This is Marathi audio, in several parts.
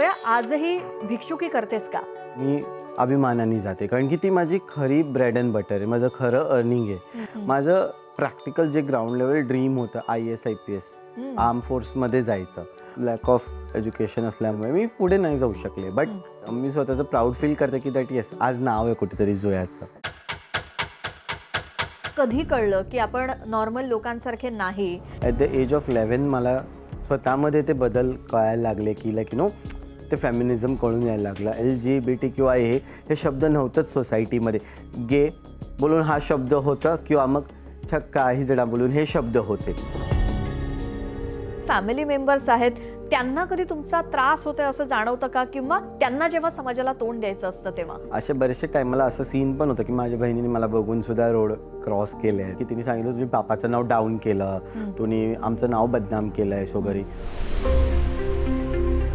जोया आजही भिक्षुकी करतेस का? मी अभिमानाने जाते कारण की ती माझी खरी ब्रेड अँड बटर आहे. माझं खरं अर्निंग आहे. माझं प्रॅक्टिकल जे ग्राउंड लेवल ड्रीम होतं IAS IPS आर्म फोर्समध्ये जायचं. लॅक ऑफ एज्युकेशन असल्यामुळे मी पुढे नाही जाऊ शकले. बट मी स्वतःचं प्राऊड फील करते की दॅट येस आज नाव आहे कुठेतरी जोयाचं. कधी कळलं की आपण नॉर्मल लोकांसारखे नाही? ॲट द एज ऑफ 11 मला स्वतःमध्ये ते बदल कळायला लागले की लाईक ते फेमिनिझम कळून यायला लागला. LGBTQI हे शब्द नव्हतंच सोसायटीमध्ये. गे बोलून हा शब्द होता किंवा मग छक्का हिजडा बोलून हे शब्द होते. फॅमिली मेंबर्स आहेत त्यांना कधी तुमचा त्रास होतोय असं जाणवतं का? किंवा त्यांना जेव्हा समाजाला तोंड द्यायचं असतं तेव्हा? असे बरेचसे टायमाला असं सीन पण होतं की माझ्या बहिणीने मला बघून सुद्धा रोड क्रॉस केले की तिने सांगितलं तुम्ही पापाचं नाव डाऊन केलं, तुम्ही आमचं नाव बदनाम केलं आहे सोबरी.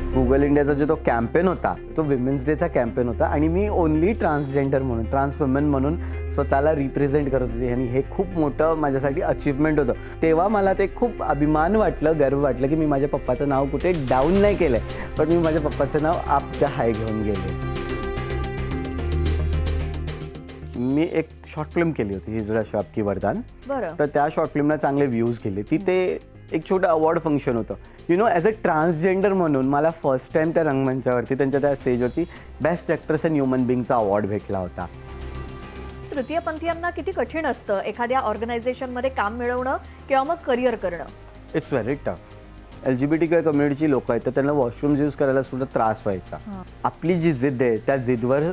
गुगल इंडियाचा जो तो कॅम्पेन होता तो विमेन्स डेचा कॅम्पेन होता आणि मी ओनली ट्रान्सजेंडर म्हणून ट्रान्स वुमन म्हणून स्वतःला रिप्रेझेंट करत होते आणि हे खूप मोठं माझ्यासाठी अचीवमेंट होतं. तेव्हा मला ते खूप अभिमान वाटलं, गर्व वाटलं की मी माझ्या पप्पाचं नाव कुठे डाऊन नाही केलं आहे, पण मी माझ्या पप्पाचं नाव अप द हाय घेऊन गेले. मी एक शॉर्ट फिल्म केली होती हिजडा शॉप की वरदान. तर त्या शॉर्ट फिल्मला चांगले व्ह्यूज गेले. तिथे एक छोटं अवॉर्ड फंक्शन होतं. ॲज अ ट्रान्सजेंडर म्हणून मला फर्स्ट टाईम त्या रंगमंचावरती त्यांच्या त्या स्टेजवरती बेस्ट ॲक्ट्रेस अँड ह्युमन बिंगचा अवॉर्ड भेटला होता. तृतीयपंथीयांना किती कठीण असतं एखाद्या ऑर्गनायझेशनमध्ये काम मिळवणं किंवा मग करिअर करणं? It's very tough. LGBTQI कम्युनिटीची लोक आहेत तर त्यांना वॉशरूम्स यूज करायला सुद्धा त्रास व्हायचा. आपली जी जिद्द आहे त्या जिद्दवर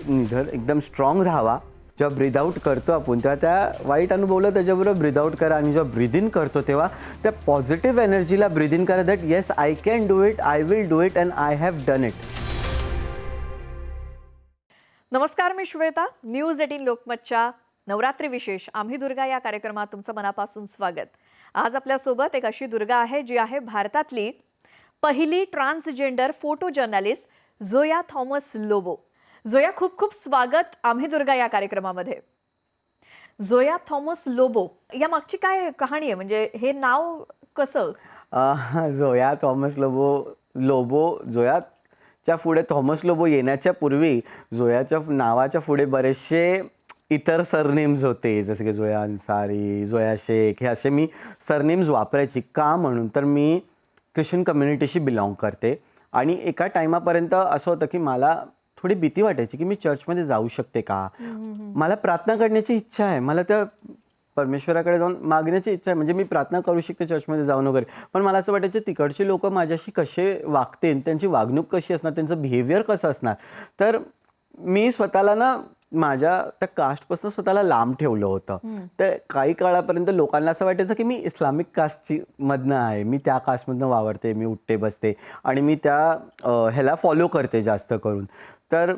निघर एकदम स्ट्रॉंग राहावा. जेव्हा ब्रीद आउट करतो आपण तेव्हा त्या वाईट अनुभवलं त्याच्याबरोबर ब्रीद आउट करा आणि जेव्हा ब्रीद इन करतो तेव्हा त्या पॉझिटिव्ह एनर्जीला ब्रीद इन करा. That yes I can do it, I will do it and I have done it. नमस्कार, मी श्वेता. न्यूज 18 लोकमतच्या नवरात्री विशेष आम्ही दुर्गा या कार्यक्रमात तुमचं मनापासून स्वागत. आज आपल्यासोबत एक अशी दुर्गा आहे जी आहे भारतातली पहिली transgender photo journalist Zoya Thomas Lobo. Zoya, खूप खूप स्वागत आम्ही दुर्गा या कार्यक्रमामध्ये. जोया थॉमस लोबो या मागची काय कहाणी आहे? म्हणजे हे नाव कसं? जोया थॉमस लोबो जोयाच्या पुढे थॉमस लोबो येण्याच्या पूर्वी जोयाच्या नावाच्या पुढे बरेचसे इतर सरनेम्स होते, जसे की जोया अन्सारी, जोया शेख. हे असे मी सरनेम्स वापरायची. का म्हणून तर मी ख्रिश्चन कम्युनिटीशी बिलॉंग करते आणि एका टायमापर्यंत असं होतं की मला थोडी भीती वाटायची की मी चर्चमध्ये जाऊ शकते का. मला प्रार्थना करण्याची इच्छा आहे, मला त्या परमेश्वराकडे जाऊन मागण्याची इच्छा आहे, म्हणजे मी प्रार्थना करू शकते चर्चमध्ये जाऊन वगैरे. पण मला असं वाटायचं तिकडचे लोक माझ्याशी कसे वागतील, त्यांची वागणूक कशी असणार, त्यांचं बिहेवियर कसं असणार. तर मी स्वतःला ना माझ्या त्या कास्टपासून स्वतःला लांब ठेवलं होतं. तर काही काळापर्यंत लोकांना असं वाटायचं की मी इस्लामिक कास्टची मधनं आहे, मी त्या कास्टमधनं वावरते, मी उठते बसते आणि मी त्या ह्याला फॉलो करते जास्त करून. तर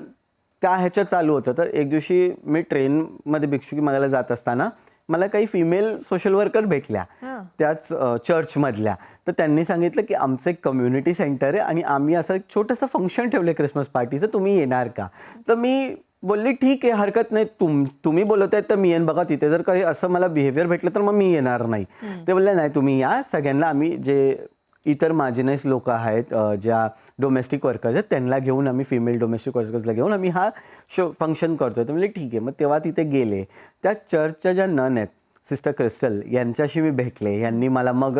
त्या ह्याच्यात चालू होतं. तर एक दिवशी मी ट्रेनमध्ये भिक्षुकी मागायला जात असताना मला काही फिमेल सोशल वर्कर भेटल्या, त्याच चर्चमधल्या. तर त्यांनी सांगितलं की आमचं एक कम्युनिटी सेंटर आहे आणि आम्ही असं एक छोटंसं फंक्शन ठेवलं क्रिसमस पार्टीचं, तुम्ही येणार का? तर मी बोलली ठीक आहे, हरकत नाही, तुम्ही बोलत आहेत तर मी येईन. बघा तिथे जर काही असं मला बिहेवियर भेटलं तर मग मी येणार नाही. ते बोलले नाही तुम्ही या. सगळ्यांना आम्ही जे इतर मार्जिनाइज लोक आहेत ज्या डोमेस्टिक वर्कर्स आहेत त्यांना घेऊन आम्ही फिमेल डोमेस्टिक वर्कर्सला घेऊन आम्ही हा फंक्शन करतोय. तर म्हणजे ठीक आहे. मग तेव्हा तिथे गेले. त्या चर्चच्या ज्या नन आहेत सिस्टर क्रिस्टल यांच्याशी मी भेटले. यांनी मला मग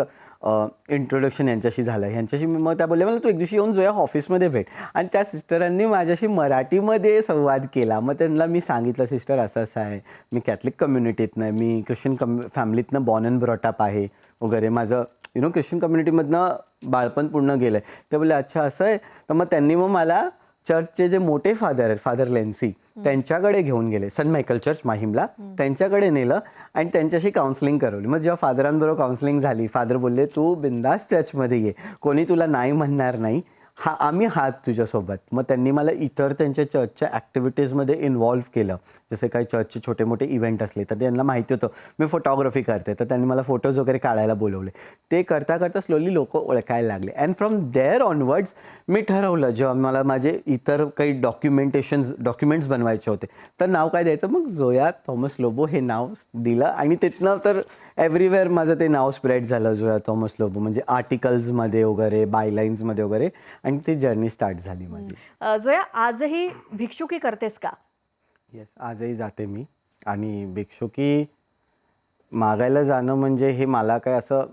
इंट्रोडक्शन यांच्याशी झालं. ह्यांच्याशी मग त्या बोलल्या मला तू एक दिवशी येऊन जोया ऑफिसमध्ये भेट. आणि त्या सिस्टरांनी माझ्याशी मराठीमध्ये संवाद केला. मग त्यांना मी सांगितलं सिस्टर असं असं आहे, मी कॅथलिक कम्युनिटीतनं आहे, मी ख्रिश्चन फॅमिलीतनं बॉर्न अँड ब्रॉटअप आहे वगैरे, माझं ख्रिश्चन कम्युनिटीमधनं बाळपण पूर्ण गेलं आहे. ते बोलले अच्छा असं आहे. तर मग त्यांनी मग मला चर्चचे जे मोठे फादर आहेत फादर लेन्सी त्यांच्याकडे घेऊन गेले. सन मायकल चर्च माहीमला त्यांच्याकडे नेलं आणि त्यांच्याशी काउन्सिलिंग करवली. मग जेव्हा फादरांबरोबर काउन्सिलिंग झाली, फादर बोलले तू बिंदास चर्चमध्ये ये, कोणी तुला नाही म्हणणार नाही, आम्ही आहात तुझ्यासोबत. मग त्यांनी मला इतर त्यांच्या चर्चच्या ॲक्टिव्हिटीजमध्ये इन्व्हॉल्व्ह केलं. जसे काही चर्चचे छोटे मोठे इव्हेंट असले तर त्यांना माहिती होतं मी फोटोग्राफी करते, तर त्यांनी मला फोटोज वगैरे काढायला बोलवले. ते करता करता स्लोली लोक ओळखायला लागले. अँड फ्रॉम देअर ऑनवर्ड्स मी ठरवलं, जेव्हा मला माझे इतर काही डॉक्युमेंट्स बनवायचे होते तर नाव काय द्यायचं. मग जोया थॉमस लोबो हे नाव दिलं आणि तिथनं तर एव्हरीवेअर माझं ते नाव स्प्रेड झालं जोया थॉमस लोबो, म्हणजे आर्टिकल्समध्ये वगैरे, बायलाईन्समध्ये वगैरे, आणि ती जर्नी स्टार्ट झाली माझी. जोया, आजही भिक्षुकी करतेस का? येस, आजही जाते मी. आणि भिक्षुकी मागायला जाणं म्हणजे हे मला काय असं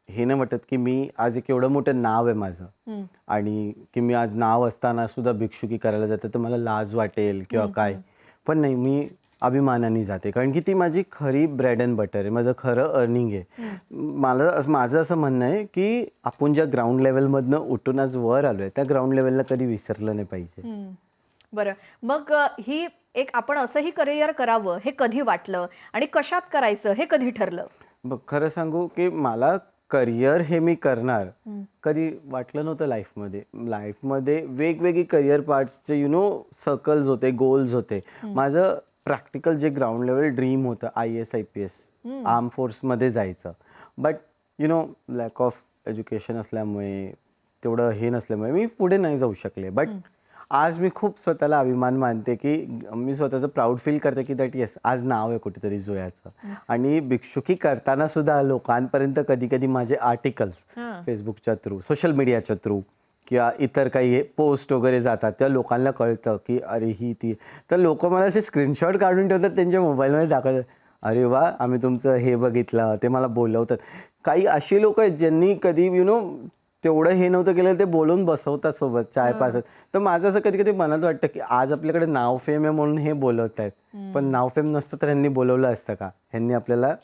हे नाही वाटत की मी आज एक एवढं मोठं नाव आहे माझं आणि की मी आज नाव असताना सुद्धा भिक्षुकी करायला जाते तर मला लाज वाटेल किंवा काय. पण नाही, मी अभिमानाने जाते, कारण की ती माझी खरी ब्रेड अँड बटर आहे, माझं खरं अर्निंग आहे. माझं असं म्हणणं आहे की आपण ज्या ग्राउंड लेवलमधनं उठून आज वर आलोय त्या ग्राउंड लेवलला कधी विसरलं नाही पाहिजे. बरं, मग ही एक आपण असंही करिअर करावं हे कधी वाटलं आणि कशात करायचं हे कधी ठरलं? बघ, खरं सांगू की मला करिअर हे मी करणार कधी वाटलं नव्हतं लाईफमध्ये वेगवेगळी करिअर पार्ट्सचे सर्कल्स होते, गोल्स होते. माझं प्रॅक्टिकल जे ग्राउंड लेवल ड्रीम होतं IAS IPS आर्म फोर्समध्ये जायचं, बट लॅक ऑफ एज्युकेशन असल्यामुळे, तेवढं हे नसल्यामुळे मी पुढे नाही जाऊ शकले. बट आज मी खूप स्वतःला अभिमान मानते की मी स्वतःचं प्राऊड फील करते की दॅट येस, आज नाव आहे कुठेतरी जोयाचं. आणि भिक्षुकी करताना सुद्धा लोकांपर्यंत कधी कधी माझे आर्टिकल्स फेसबुकच्या थ्रू, सोशल मीडियाच्या थ्रू किंवा इतर काही पोस्ट वगैरे जातात, त्या लोकांना कळतं की अरे ही ती. तर लोक मला असे स्क्रीनशॉट काढून ठेवतात त्यांच्या मोबाईलमध्ये, दाखवतात अरे वा आम्ही तुमचं हे बघितलं, ते मला बोलवतात. काही अशी लोक आहेत ज्यांनी कधी तेवढं हे नव्हतं केलं, ते बोलून बसवतात सोबत चाय पाजत. तर माझं असं कधी कधी मनात वाटतं की आज आपल्याकडे नाव फेम आहे म्हणून हे बोलवत आहेत, पण नाव फेम नसतं तर ह्यांनी बोलवलं असतं का? ह्यांनी आपल्याला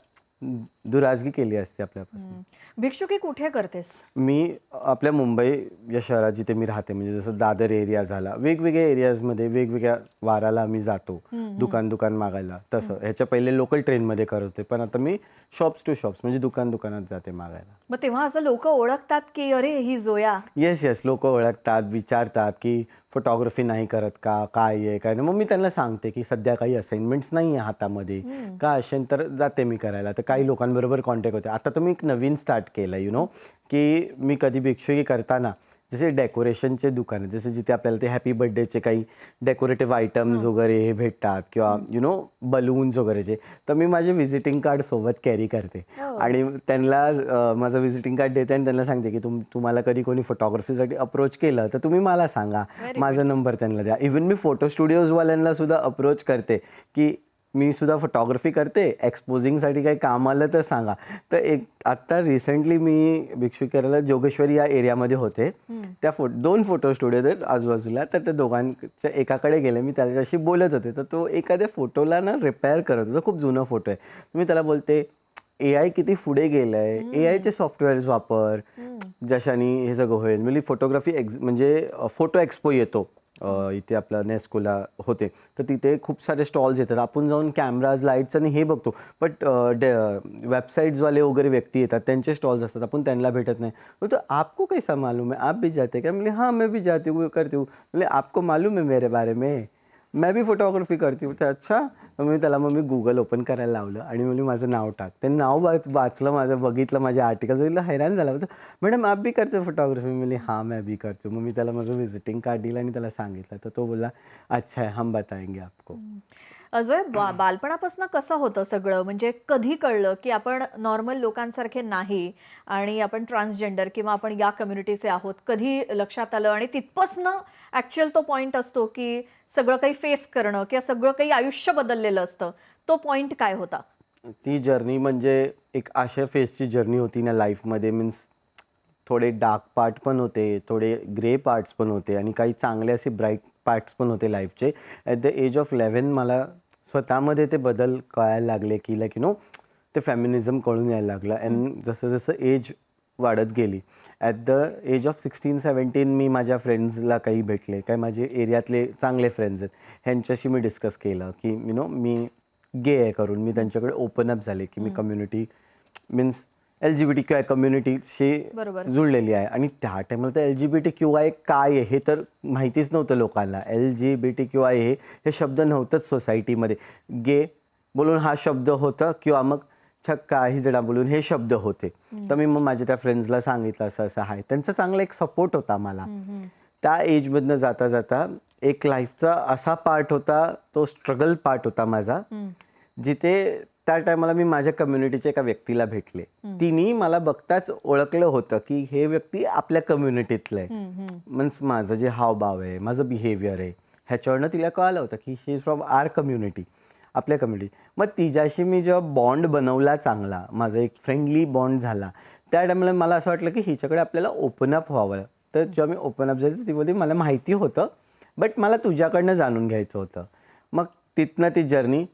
दुराजगी केली असते आपल्यापासून. भिक्षुकी कुठे करतेस? मी आपल्या मुंबई या शहरात जिथे मी राहते, म्हणजे जसं दादर एरिया झाला, वेगवेगळ्या एरियाजमध्ये वेगवेगळ्या वाराला आम्ही जातो दुकान मागायला. तसं ह्याच्या पहिले लोकल ट्रेनमध्ये करत होते, पण आता मी शॉप्स टू शॉप्स म्हणजे दुकानात जाते मागायला. मग तेव्हा असं लोक ओळखतात की अरे ही जोया? येस, लोक ओळखतात, विचारतात की फोटोग्राफी नाही करत का, काय आहे काय नाही. मग मी त्यांना सांगते की सध्या काही असाइनमेंट्स नाही आहे हातामध्ये, का असेल तर जाते मी करायला. तर काही लोकांबरोबर कॉन्टॅक्ट होते. आता तर मी एक नवीन स्टार्ट केलं की मी कधी भिक्षुकी करताना जसे डेकोरेशनचे दुकान आहे, जसे जिथे आपल्याला ते हॅपी बर्थडेचे काही डेकोरेटिव्ह आयटम्स वगैरे हे भेटतात किंवा बलून्स वगैरेचे, तर मी माझे व्हिजिटिंग कार्ड सोबत कॅरी करते आणि त्यांना माझं व्हिजिटिंग कार्ड देते आणि त्यांना सांगते की तुम्हाला कधी कोणी फोटोग्राफीसाठी अप्रोच केलं तर तुम्ही मला सांगा, माझा नंबर त्यांना द्या. इव्हन मी फोटो स्टुडिओजवाल्यांना सुद्धा अप्रोच करते की मी सुद्धा फोटोग्राफी करते, एक्सपोजिंगसाठी काही काम आलं तर सांगा. तर आत्ता रिसेंटली मी भिक्षुकी करायला जोगेश्वरी या एरियामध्ये होते. त्या 2 फोटो स्टुडिओ आहेत आजूबाजूला, तर त्या दोघांच्या एकाकडे गेले. मी त्याच्याशी बोलत होते, तर तो एखाद्या फोटोला रिपेअर करत होता. खूप जुना फोटो आहे. मी त्याला बोलते AI किती पुढे गेलंय, AIचे सॉफ्टवेअर्स वापर, जशाने हे सगळं होईल. म्हणजे फोटोग्राफी म्हणजे फोटो एक्सपो येतो इथे आपला नेस्कोला होते, तर तिथे खूप सारे स्टॉल्स येतात. आपण जाऊन कॅमेराज, लाईट्स आणि हे बघतो, बट वेबसाईट्सवाले वगैरे व्यक्ती येतात, त्यांचे स्टॉल्स असतात, आपण त्यांना भेटत नाही. तो आपको कैसा मालूम है, आप भी जाते क्या? म्हणजे हाँ मैं भी जाती हूँ, करती हूँ. म्हणजे आपको मालूम है मेरे बारे में, मैं भी फोटोग्राफी करती हूँ. तर अच्छा. मग मी गुगल ओपन करायला लावलं आणि म्हणजे माझं नाव टाक. ते नाव वाचलं, माझं बघितलं, माझे आर्टिकल्स बघितलं, हैराण झाला. मॅडम आप भी करते फोटोग्राफी? मी हाँ मैं भी करती हूँ. मग मी त्याला माझं व्हिजिटिंग कार्ड दिलं आणि त्याला सांगितलं, तर तो बोलला अच्छा है, हम बताएंगे आपको. अजय, बालपणापासून कसं होतं सगळं? म्हणजे कधी कळलं की आपण नॉर्मल लोकांसारखे नाही आणि आपण ट्रान्सजेंडर किंवा आपण या कम्युनिटीचे आहोत? कधी लक्षात आलं? आणि तिथपासनं ॲक्च्युअल तो पॉइंट असतो की सगळं काही फेस करणं किंवा सगळं काही आयुष्य बदललेलं असतं, तो पॉइंट काय होता? ती जर्नी म्हणजे एक अशा फेजची जर्नी होती ना लाईफमध्ये, मीन्स थोडे डार्क पार्ट पण होते, थोडे ग्रे पार्ट्स पण होते आणि काही चांगले असे ब्राईट पार्ट्स पण होते लाईफचे. ॲट द एज ऑफ 11 मला स्वतःमध्ये ते बदल कळायला लागले की ते फेमिनिझम कळून यायला लागलं. अँड जसं जसं एज वाढत गेली, ॲट द एज ऑफ 16-17 मी माझ्या फ्रेंड्सला काही भेटले, काही माझे एरियातले चांगले फ्रेंड्स आहेत, ह्यांच्याशी मी डिस्कस केलं की मी गे आहे करून. मी त्यांच्याकडे ओपन अप झाले की मी कम्युनिटी मीन्स LGBTQI कम्युनिटीशी जुळलेली आहे. आणि त्या टायमाला तर LGBTQI काय आहे हे तर माहितीच नव्हतं लोकांना. LGBTQI हे शब्द नव्हतंच सोसायटीमध्ये. गे बोलून हा शब्द होता किंवा मग छक्का हिजडा बोलून हे शब्द होते. तर मी मग माझ्या त्या फ्रेंड्सला सांगितलं असं असं आहे. त्यांचा चांगला एक सपोर्ट होता मला. त्या एजमधनं जाता जाता एक लाईफचा असा पार्ट होता, तो स्ट्रगल पार्ट होता माझा, जिथे त्या टायमाला मी माझ्या कम्युनिटीच्या एका व्यक्तीला भेटले. तिने मला बघताच ओळखलं होतं की हे व्यक्ती आपल्या कम्युनिटीतलं आहे. मीन्स माझं जे हावभाव आहे, माझं बिहेवियर आहे, ह्याच्यावरनं तिला कळलं होतं की ही इज फ्रॉम आर कम्युनिटी, आपल्या कम्युनिटी. मग तिच्याशी मी जेव्हा बॉन्ड बनवला चांगला, माझा एक फ्रेंडली बॉन्ड झाला, त्या टायमाला मला असं वाटलं की हिच्याकडे आपल्याला ओपन अप व्हावं. तर जेव्हा मी ओपन अप झाली ती बोलली मला माहिती होतं बट मला तुझ्याकडनं जाणून घ्यायचं होतं. मग तिथनं ती जर्नी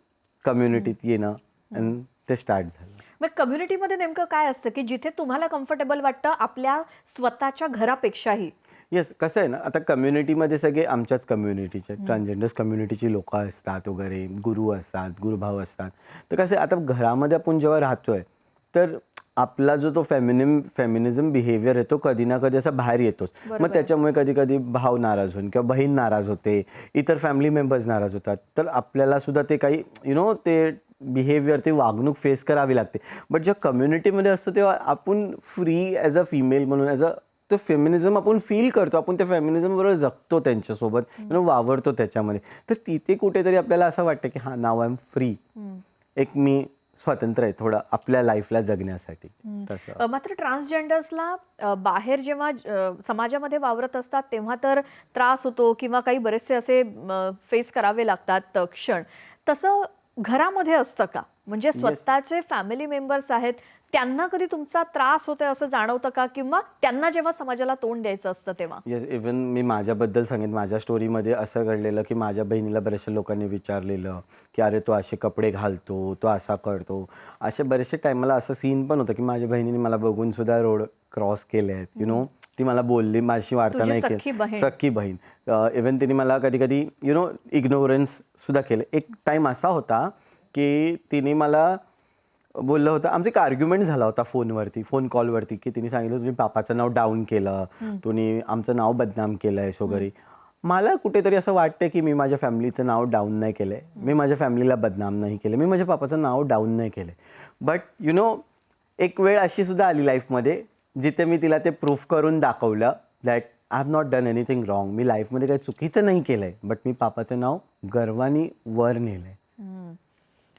कम्युनिटीत येणं आणि ते स्टार्ट झालं. मग कम्युनिटीमध्ये नेमकं काय असतं की जिथे तुम्हाला कम्फर्टेबल वाटतं आपल्या स्वतःच्या घरापेक्षाही? येस, कसं आहे ना, आता कम्युनिटीमध्ये सगळे आमच्याच कम्युनिटीचे ट्रान्सजेंडर्स कम्युनिटीची लोकं असतात वगैरे, गुरु असतात, गुरुभाव असतात. तर कसं आहे, आता घरामध्ये आपण जेव्हा राहतोय तर आपला जो तो फेमिनिझम बिहेवियर आहे तो कधी ना कधी असा बाहेर येतोच. मग त्याच्यामुळे कधी कधी भाव नाराज होऊन किंवा बहीण नाराज होते, इतर फॅमिली मेंबर्स नाराज होतात. तर आपल्याला सुद्धा ते काही ते बिहेवियर, ते वागणूक फेस करावी लागते. बट जेव्हा कम्युनिटीमध्ये असतो तेव्हा आपण फ्री ॲज अ फिमेल म्हणून, ॲज अ तो फेमिनिझम आपण फील करतो, आपण त्या फेमिनिझम बरोबर जगतो, त्यांच्यासोबत वावरतो त्याच्यामध्ये. तर तिथे कुठेतरी आपल्याला असं वाटतं की हां, नाव आय एम फ्री, एक मी स्वतंत्र आहे थोडं आपल्या लाईफला जगण्यासाठी. तसं मात्र ट्रान्सजेंडर्सला बाहेर जेव्हा समाजामध्ये वावरत असतात तेव्हा तर त्रास होतो किंवा काही बरेचसे असे फेस करावे लागतात क्षण. तसं घरामध्ये असतं का? म्हणजे स्वतःचे फॅमिली मेंबर्स आहेत त्यांना कधी तुमचा त्रास होतोय असं जाणवतं का? किंवा त्यांना जेव्हा समाजाला तोंड द्यायचं असतं तेव्हा? येस, इवन मी माझ्याबद्दल सांगेन, माझ्या स्टोरीमध्ये असं घडलेलं की माझ्या बहिणीला बऱ्याचशा लोकांनी विचारलेलं की अरे तो असे कपडे घालतो, तो असा करतो. असे बरेचसे टाईमाला असं सीन पण होतं की माझ्या बहिणीने मला बघून सुद्धा रोड क्रॉस केले आहेत. ती मला बोलली, माझी वार्ता तुझी नाही सख्खी केली, बहीण. सख्खी बहीण. इवन तिने मला कधी कधी इग्नोरन्स सुद्धा केलं. एक टाईम असा होता की तिने मला बोललं होतं, आमचा एक आर्ग्युमेंट झाला होता फोन कॉलवरती, की तिने सांगितलं तुम्ही पापाचं नाव डाऊन केलं, तुम्ही आमचं नाव बदनाम केलंय वगैरे. मला कुठेतरी असं वाटतं की मी माझ्या फॅमिलीचं नाव डाऊन नाही केलंय, मी माझ्या फॅमिलीला बदनाम नाही केलं, मी माझ्या पापाचं नाव डाऊन नाही केलंय. बट एक वेळ अशी सुद्धा आली लाईफमध्ये जिथे मी तिला ते प्रूफ करून दाखवलं that I have not done anything wrong. मी लाईफमध्ये काही चुकीचं नाही केलंय, बट मी पापाचं नाव गर्वाने वर नेलंय.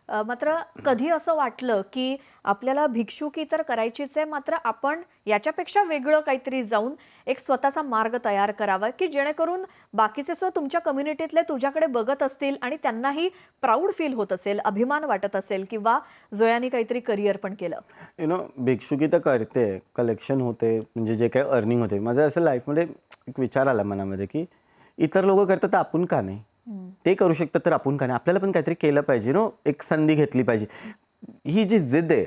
मात्र कधी असं वाटलं की आपल्याला भिक्षुकी तर करायचीच आहे, मात्र आपण याच्यापेक्षा वेगळं काहीतरी जाऊन एक स्वतःचा मार्ग तयार करावा की जेणेकरून बाकीचे तुमच्या कम्युनिटीतले तुझ्याकडे बघत असतील आणि त्यांनाही प्राऊड फील होत असेल, अभिमान वाटत असेल किंवा जोयाने काहीतरी करिअर पण केलं? भिक्षुकी तर करते, कलेक्शन होते, म्हणजे जे काही अर्निंग होते. माझं असं लाईफमध्ये एक विचार आला मनामध्ये की इतर लोक करतात तर आपण का नाही, ते करू शकतात तर आपण का नाही, आपल्याला पण काहीतरी केलं पाहिजे. एक संधी घेतली पाहिजे. ही जी जिद्द आहे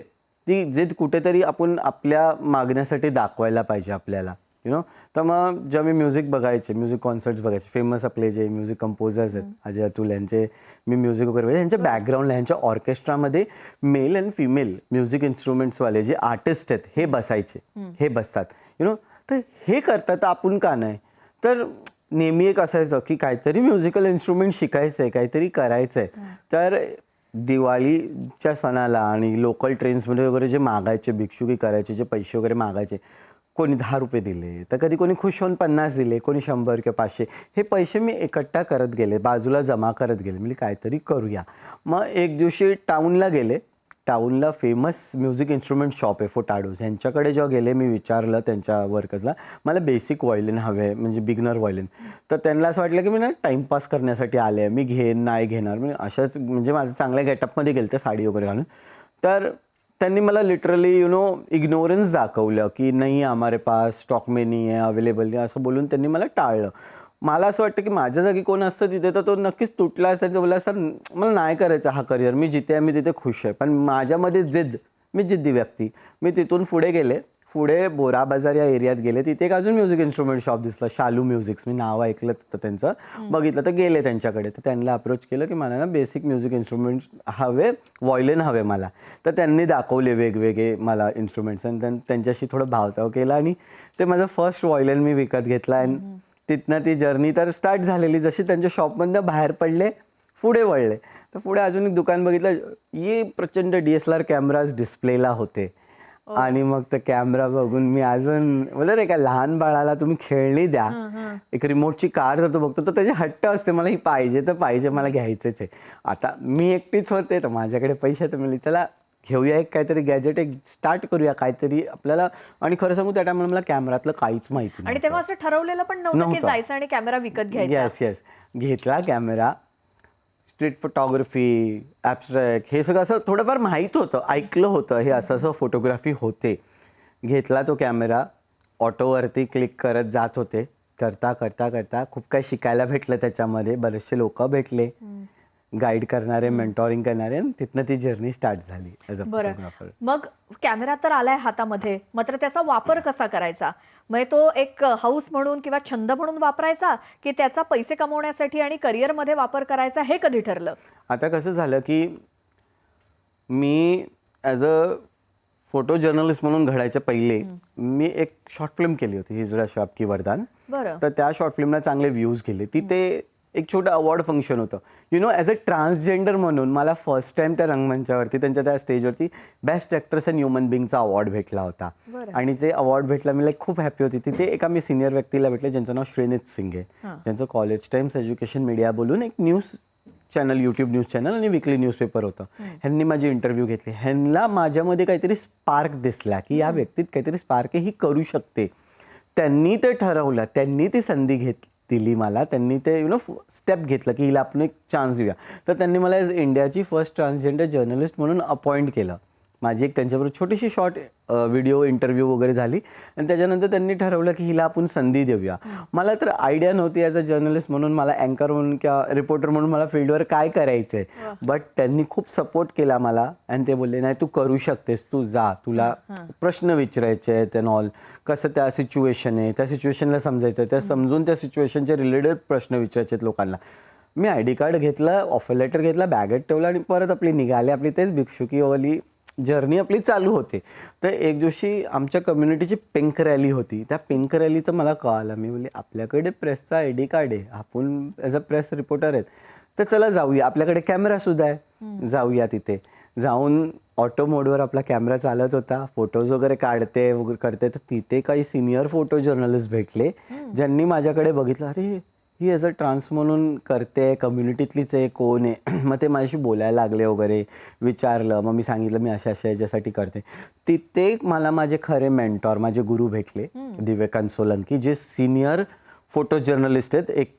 ती जिद्द कुठेतरी आपण आपल्या मागण्यासाठी दाखवायला पाहिजे आपल्याला. तर मग जेव्हा मी म्युझिक बघायचे, म्युझिक कॉन्सर्ट्स बघायचे, फेमस आपले जे म्युझिक कंपोजर्स आहेत अजय अतुल यांचे मी म्युझिक वगैरे बघायचे, यांच्या बॅकग्राऊंडला यांच्या ऑर्केस्ट्रामध्ये मेल अँड फिमेल म्युझिक इन्स्ट्रुमेंट्सवाले जे आर्टिस्ट आहेत हे बसायचे, हे बसतात. तर हे करतात तर आपण का नाही. तर नेहमी एक असायचं की काहीतरी म्युझिकल इन्स्ट्रुमेंट शिकायचं आहे, काहीतरी करायचं आहे. तर दिवाळीच्या सणाला आणि लोकल ट्रेन्समध्ये वगैरे जे मागायचे, भिक्षुकी करायचे, जे पैसे वगैरे मागायचे, कोणी 10 रुपये दिले, तर कधी कोणी खुश होऊन 50 दिले, कोणी 100 किंवा 500. हे पैसे मी इकट्ठा करत गेले, बाजूला जमा करत गेले. म्हणजे काहीतरी करूया. मग एक दिवशी टाऊनला गेले. टाऊनला फेमस म्युझिक इन्स्ट्रुमेंट शॉप आहे फोटाडोज, यांच्याकडे जेव्हा गेले मी विचारलं त्यांच्या वर्कर्सला मला बेसिक व्हायोलिन हवे आहे, म्हणजे बिगनर व्हायोलिन. तर त्यांना असं वाटलं की मी ना टाईमपास करण्यासाठी आले आहे, मी नाही घेणार. म्हणजे अशाच म्हणजे माझं चांगल्या गेटअपमध्ये गेलं, ते साडी वगैरे घालून. तर त्यांनी मला लिटरली इग्नोरन्स दाखवलं की नाही हमारे पास स्टॉक में नहीं है, अवेलेबल नाही, असं बोलून त्यांनी मला टाळलं. मला असं वाटतं की माझ्या जागी कोण असतं तिथे तर तो नक्कीच तुटला असेल. तो बोलला सर मला नाही करायचा हा करिअर, मी जिथे आहे मी तिथे खुश आहे. पण माझ्यामध्ये मी जिद्दी व्यक्ती. मी तिथून पुढे गेले, पुढे बोरा बाजार या एरियात गेले. तिथे एक अजून म्युझिक इन्स्ट्रुमेंट शॉप दिसलं, शालू म्युझिक्स. मी नाव ऐकलं होतं त्यांचं, बघितलं तर गेले त्यांच्याकडे. तर त्यांना अप्रोच केलं की मला ना बेसिक म्युझिक इन्स्ट्रुमेंट्स हवे, व्हायोलिन हवे मला. तर त्यांनी दाखवले वेगवेगळे मला इन्स्ट्रुमेंट्स आणि त्यांच्याशी थोडं भावताव केला आणि ते माझं फर्स्ट व्हायोलिन मी विकत घेतला. आणि तिथनं ती जर्नी तर स्टार्ट झालेली. जशी त्यांच्या शॉपमधनं बाहेर पडले, पुढे वळले, तर पुढे अजून एक दुकान बघितलं. ये प्रचंड DSLR कॅमेराज डिस्प्लेला होते. आणि मग तो कॅमेरा बघून मी अजून बोलत नाही का, लहान बाळाला तुम्ही खेळणी द्या, एक रिमोटची कार जर तो बघतो तर त्याची हट्ट असते, मला ही पाहिजे तर पाहिजे, मला घ्यायचंच आहे. आता मी एकटीच होते तर माझ्याकडे पैसे तर मिळाले, चला घेऊया एक काहीतरी गॅजेट, एक स्टार्ट करूया काहीतरी आपल्याला. आणि खरं सांगू त्या टायमाला मला कॅमेरातलं काहीच माहिती आणि तेव्हा असं ठरवलेलं पण नव्हतं की नव्हतं. जायचं आणि कॅमेरा विकत घ्यायचा. येस घेतला कॅमेरा. स्ट्रीट फोटोग्राफी, ॲब्स्ट्रॅक्ट हे सगळं असं थोडंफार माहीत होतं, ऐकलं होतं हे असं असं फोटोग्राफी होते. घेतला तो कॅमेरा, ऑटोवरती क्लिक करत जात होते. करता करता करता खूप काही शिकायला भेटलं त्याच्यामध्ये. बरेचसे लोक भेटले, गाईड करणारे, मेंटॉरिंग करणारे, आणि तिथनं ती जर्नी स्टार्ट झाली ॲज अ बरं, फोटोग्राफर. मग कॅमेरा तर आलाय हातामध्ये, मात्र त्याचा वापर कसा करायचा? म्हणजे तो एक हौस म्हणून किंवा छंद म्हणून वापरायचा, की त्याचा पैसे कमवण्यासाठी आणि करिअरमध्ये वापर करायचा, हे कधी ठरलं? आता कसं झालं की मी ॲज अ फोटो जर्नलिस्ट म्हणून घडायच्या पहिले मी एक शॉर्ट फिल्म केली होती, हिजडा शॉप की वरदान. बरं. तर त्या शॉर्ट फिल्मला चांगले व्ह्यूज गेले. तिथे एक छोटं अवॉर्ड फंक्शन होतं. ॲज अ ट्रान्सजेंडर म्हणून मला फर्स्ट टाइम त्या रंगमंचावरती, त्यांच्या त्या स्टेजवरती बेस्ट ॲक्ट्रेस अँड ह्युमन बिंगचा अवॉर्ड भेटला होता. बरं. आणि ते अवॉर्ड भेटला, मी खूप हॅपी होती. तिथे एका मी सिनियर व्यक्तीला भेटले ज्यांचं नाव श्रीनित सिंग आहे, ज्यांचं कॉलेज टाइम्स एज्युकेशन मीडिया बोलून एक news channel, YouTube news channel आणि विकली न्यूजपेपर होतं. ह्यांनी माझी इंटरव्ह्यू घेतली. ह्यांना माझ्यामध्ये काहीतरी स्पार्क दिसला की या व्यक्तीत काहीतरी स्पार्क आहे, ही करू शकते. त्यांनी ते ठरवलं, त्यांनी ती संधी दिली मला. त्यांनी ते स्टेप घेतलं की हिला आपण एक चान्स देऊया. तर त्यांनी मला इंडियाची फर्स्ट ट्रान्सजेंडर जर्नलिस्ट म्हणून अपॉइंट केलं. माझी एक त्यांच्याबरोबर छोटीशी शॉर्ट व्हिडिओ इंटरव्ह्यू वगैरे झाली, आणि त्याच्यानंतर त्यांनी ठरवलं की हिला आपण संधी देऊया. मला तर आयडिया नव्हती ॲज अ जर्नलिस्ट म्हणून, मला अँकर म्हणून किंवा रिपोर्टर म्हणून मला फील्डवर काय करायचं आहे. बट त्यांनी खूप सपोर्ट केला मला, आणि ते बोलले नाही तू करू शकतेस, तू जा, तुला प्रश्न विचारायचे आहेत अँड ऑल, कसं त्या सिच्युएशन आहे, त्या सिच्युएशनला समजायचं, त्या समजून त्या सिच्युएशनच्या रिलेटेड प्रश्न विचारायचे आहेत लोकांना. मी ID कार्ड घेतलं, ऑफर लेटर घेतला, बॅगेत ठेवलं, आणि परत आपली निघाली, आपली तेच भिक्षुकीवाली जर्नी आपली चालू होते. तर एक दिवशी आमच्या कम्युनिटीची पिंक रॅली होती. त्या पिंक रॅलीचं मला कळालं. मी बोलले आपल्याकडे प्रेसचा ID कार्ड आहे, आपण ॲज अ प्रेस रिपोर्टर आहेत, तर चला जाऊया, आपल्याकडे कॅमेरासुद्धा आहे, जाऊया. तिथे जाऊन ऑटो मोडवर आपला कॅमेरा चालत होता, फोटोज वगैरे करते. तर तिथे काही सिनियर फोटो जर्नलिस्ट भेटले, ज्यांनी माझ्याकडे बघितलं, अरे ही ॲज अ ट्रान्स म्हणून करते, कम्युनिटीतलीच आहे, कोण आहे. मग ते माझ्याशी बोलायला लागले वगैरे, विचारलं. मग मी सांगितलं मी अशा अशा याच्यासाठी करते. तिथे मला माझे खरे मेंटॉर, माझे गुरु भेटले, दिव्यकांत सोलंकी, जे सिनियर फोटो जर्नलिस्ट आहेत एक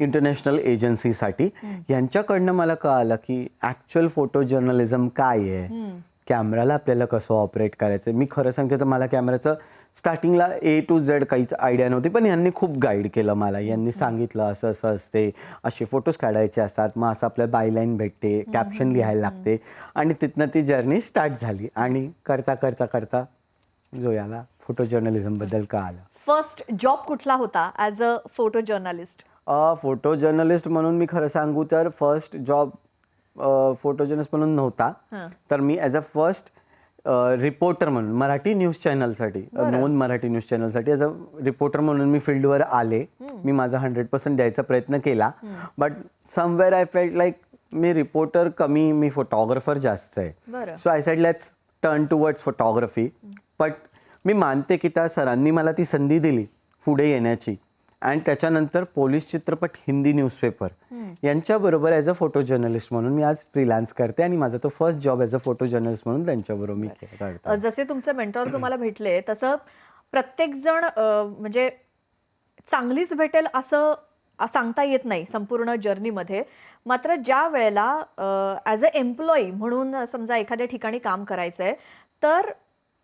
इंटरनॅशनल एजन्सीसाठी. यांच्याकडनं मला कळालं की ॲक्च्युअल फोटो जर्नलिझम काय आहे, कॅमेराला आपल्याला कसं ऑपरेट करायचं. मी खरं सांगते तर मला कॅमेराचं स्टार्टिंगला A to Z काहीच आयडिया नव्हती, पण यांनी खूप गाईड केलं मला. यांनी सांगितलं असं असं असते, असे फोटोज काढायचे असतात, मग असं आपल्याला बायलाईन भेटते, कॅप्शन लिहायला लागते, आणि तिथनं ती जर्नी स्टार्ट झाली. आणि करता करता करता जो याला फोटो जर्नलिझमबद्दल कळालं. फर्स्ट जॉब कुठला होता as a photo journalist? Photo journalist म्हणून मी खरं सांगू तर फर्स्ट जॉब फोटो जर्नलिस्ट म्हणून नव्हता. तर मी ॲज अ फर्स्ट रिपोर्टर म्हणून मराठी न्यूज चॅनलसाठी, नोन मराठी न्यूज चॅनलसाठी ॲज अ रिपोर्टर म्हणून मी फील्डवर आले. मी माझा 100% द्यायचा प्रयत्न केला, but somewhere I felt like मी रिपोर्टर कमी, मी फोटोग्राफर जास्त आहे. So I said let's turn towards photography. But मी मानते की त्या सरांनी मला ती संधी दिली पुढे येण्याची, आणि त्याच्यानंतर पोलीस चित्रपट हिंदी न्यूजपेपर यांच्याबरोबर ॲज अ फोटो जर्नलिस्ट म्हणून मी आज फ्रीलान्स करते, आणि माझा तो first job as a photo journalist म्हणून त्यांच्याबरोबर मी करतो. जसे तुमचे मेंटॉर तुम्हाला भेटले तसं प्रत्येक जण म्हणजे चांगलीच भेटेल असं सांगता येत नाही संपूर्ण जर्नीमध्ये. मात्र ज्या वेळेला ॲज अ एम्प्लॉई म्हणून समजा एखाद्या ठिकाणी काम करायचं आहे, तर